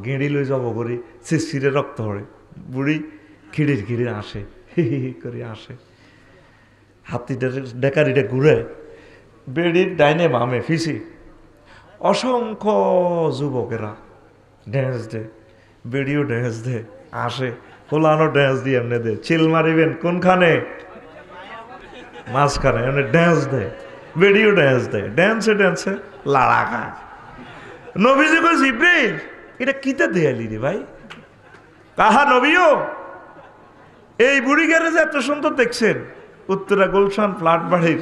গেঁড়ি লই যাব করি শিরশিরে রক্ত হরে বুড়ি খিড়ির আসে হি হি হি করে আসে হাতিটা ডেকারিটা ঘুরে বেড়ির ডাইনে বামে ফিসি অসংখ্য যুবকেরা ড্যান্স দে বেড়িও ড্যান্স দে আসে হোলানো ড্যান্স দিয়ে এমনি দে চিল মারিবেন কোনখানে মাঝখানে এমনি ড্যান্স দে বেড়িও ড্যান্স দে ড্যান্সে লাড়া খায় নবীজি কই জিব্রিল এটা কিতে দেয়ালি রে ভাই কাহা নবীও এই বুড়ি গ্যারেজে এত সুন্দর দেখছেন উত্তরা গুলশান ফ্ল্যাট বাড়ির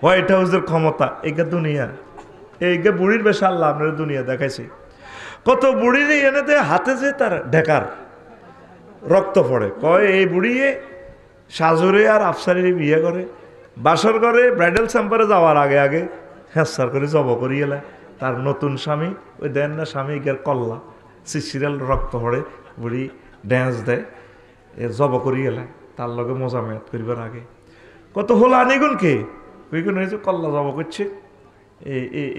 হোয়াইট হাউসের ক্ষমতা এইটা দুনিয়া এইটা বুড়ির বেশা আল্লাহ আপনার দুনিয়া দেখাইছে কত বুড়ির এনে দেয় হাতে যে তার ঢেকার রক্ত পড়ে কয় এই বুড়িয়ে সাজরে আর আফসারি বিয়ে করে বাসর করে ব্রাইডাল চেম্বারে যাওয়ার আগে হ্যাঁসার করে জব করি এলা তার নতুন স্বামী ওই দেন না স্বামী গের কল্লা শিশিরাল রক্ত পড়ে বুড়ি ড্যান্স দেয় এ জব করি এলা তার লগে মজা মেয়াদ করিবার আগে কত হোলা আনিগুন কে ওইগুন হয়েছে কল্লা জব করছে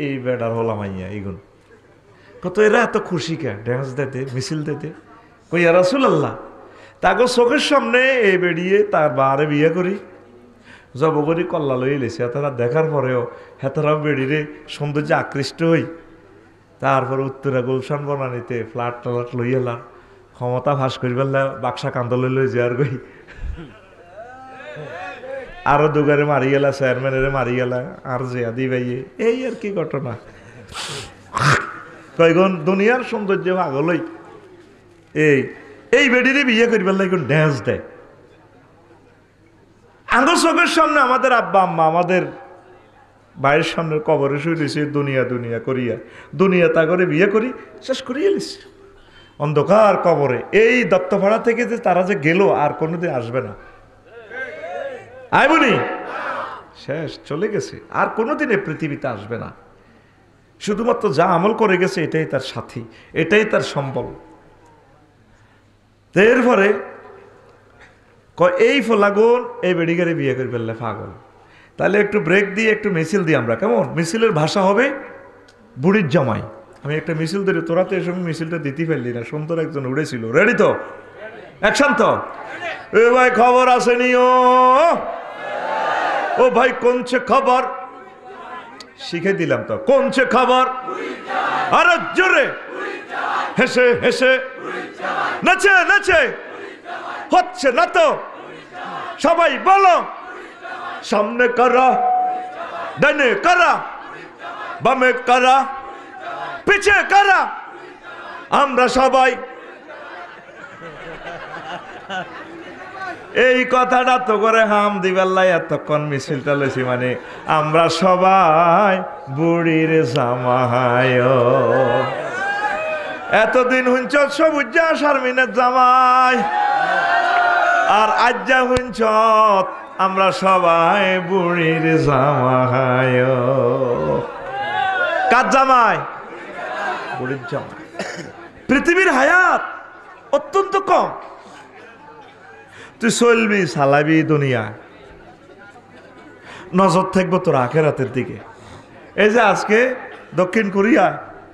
এই বেড়ার হোলা মাইয়া এইগুন কত এরা এত খুশি কে ড্যান্স দিতে মিছিল দিতে কই রাসূলুল্লাহ তাকে চোখের সামনে এই বেরিয়ে তার বারে বিয়ে করি জব করি কল্লা লই এলেছে তারা দেখার পরেও হেতারাও বেড়িরে সৌন্দর্যে আকৃষ্ট হই তারপরে উত্তরা গুলশান বনানিতে ফ্ল্যাট ট্লাট লই এলাম ক্ষমতা ভাস করিবার বাক্সা কান্দল লই যাওয়ার গই আরো দুগারে মারি গেলা চেয়ারম্যানের মারি গেলা আর যে আদি ভাইয়ে এই আর কি ঘটনা কয়গুণ দুনিয়ার সৌন্দর্য ভাগলই এই বেডিরে বিয়ে করিবার লাগে ড্যান্স দেয় আঙ্গুর চোখের সামনে আমাদের আব্বা আম্মা আমাদের ভাইয়ের সামনে কবরে শুয়েছে দুনিয়া করিয়া দুনিয়া তা করে বিয়ে করি শেষ করিয়ে এলিস অন্ধকার কবরে এই দত্তপাড়া থেকে যে তারা যে গেল আর কোনোদিন আসবে না আই বলি শেষ চলে গেছে আর কোনোদিন এই পৃথিবীতে আসবে না শুধুমাত্র যা আমল করে গেছে এটাই তার সাথী এটাই তার সম্বল এরপরে এই ফলাগুন এই বেডিগারে বিয়ে করে ফেললে পাগল তাহলে একটু ব্রেক দিয়ে একটু মিছিল দিই আমরা কেমন মিছিলের ভাষা হবে বুড়ির জামাই আমি একটা মিছিল ধরি তোরা তো এই সময় মিছিলটা দিতে ফেললি না সুন্দর একজন উড়েছিল রেডি তো অ্যাকশন তো এ ভাই খবর আসেনি ও ভাই কোনছে খবর শিখে দিলাম তো কোনছে খবর আরে জোরে হেসে হেসে নাচে হচ্ছে না তো সবাই বলো সামনে করা ডানে করা বামে করা পিছে করা আমরা সবাই এই কথাটা তো করে হাম দিবেল্লাই এতক্ষণ মিছিলটা লইছি মানে আমরা সবাই বুড়ির জামাই এতদিন হুঞ্চ সবুজা শারমিনের জামাই আর আজ্জা হুঞ্চ আমরা সবাই বুড়ির জামাই কার জামাই বুড়ির জামাই পৃথিবীর হায়াত অত্যন্ত কম তুই চলবি চালাবি দুনিয়া নজর থাকবো তোর আখেরাতের দিকে এই যে আজকে দক্ষিণ কোরিয়া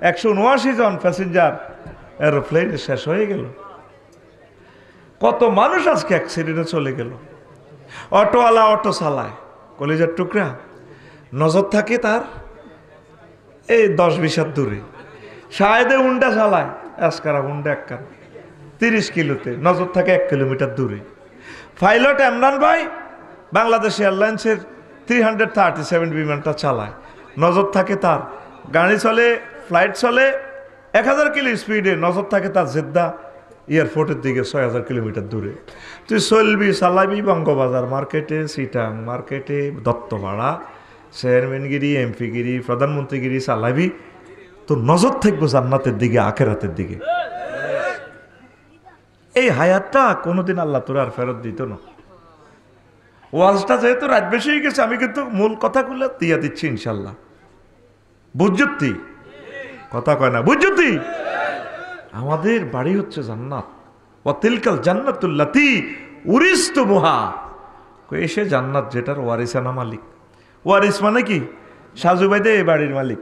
179 জন প্যাসেঞ্জার এরোপ্লেন শেষ হয়ে গেল কত মানুষ আজকে অ্যাক্সিডেন্টে চলে গেল অটোওয়ালা অটো চালায় কলেজের টুকরা নজর থাকে তার এই 10-20 হাত দূরে শায়দে হুন্ডা চালায় আজকারা হুন্ডা একখান 30 কিলোতে নজর থাকে 1 কিলোমিটার দূরে পাইলট ইমরান ভাই বাংলাদেশ এয়ারলাইন্সের 337 বিমানটা চালায় নজর থাকে তার গাড়ি চলে ফ্লাইট চলে 1000 কিলো স্পিডে নজর থাকে তার জেদ্দা এয়ারপোর্টের দিকে 6000 কিলোমিটার দূরে তুই চলবি চালাবি বঙ্গবাজার মার্কেটে সিটাং মার্কেটে দত্তপাড়া চেয়ারম্যানগিরি এমপিগিরি প্রধানমন্ত্রীগিরি চালাবি তোর নজর থাকবো জান্নাতের দিকে আখেরাতের দিকে এই হায়াতটা কোনোদিন আল্লাহ তোর আর ফেরত দিত না ওয়াজটা যেহেতু রাত বেশি হয়ে গেছে আমি কিন্তু মূল কথাগুলো দিয়ে দিচ্ছি ইনশাল্লাহ বুঝতি কথা কয় না বুঝতি আমাদের বাড়ি হচ্ছে জান্নাত ওয়াতিলকাল জান্নাতুল্লাতি উরিসতুমুহা কই এসে জান্নাত যেটার ওয়ারিসানা মালিক ওয়ারিস মানে কি সাজু ভাই দে এই বাড়ির মালিক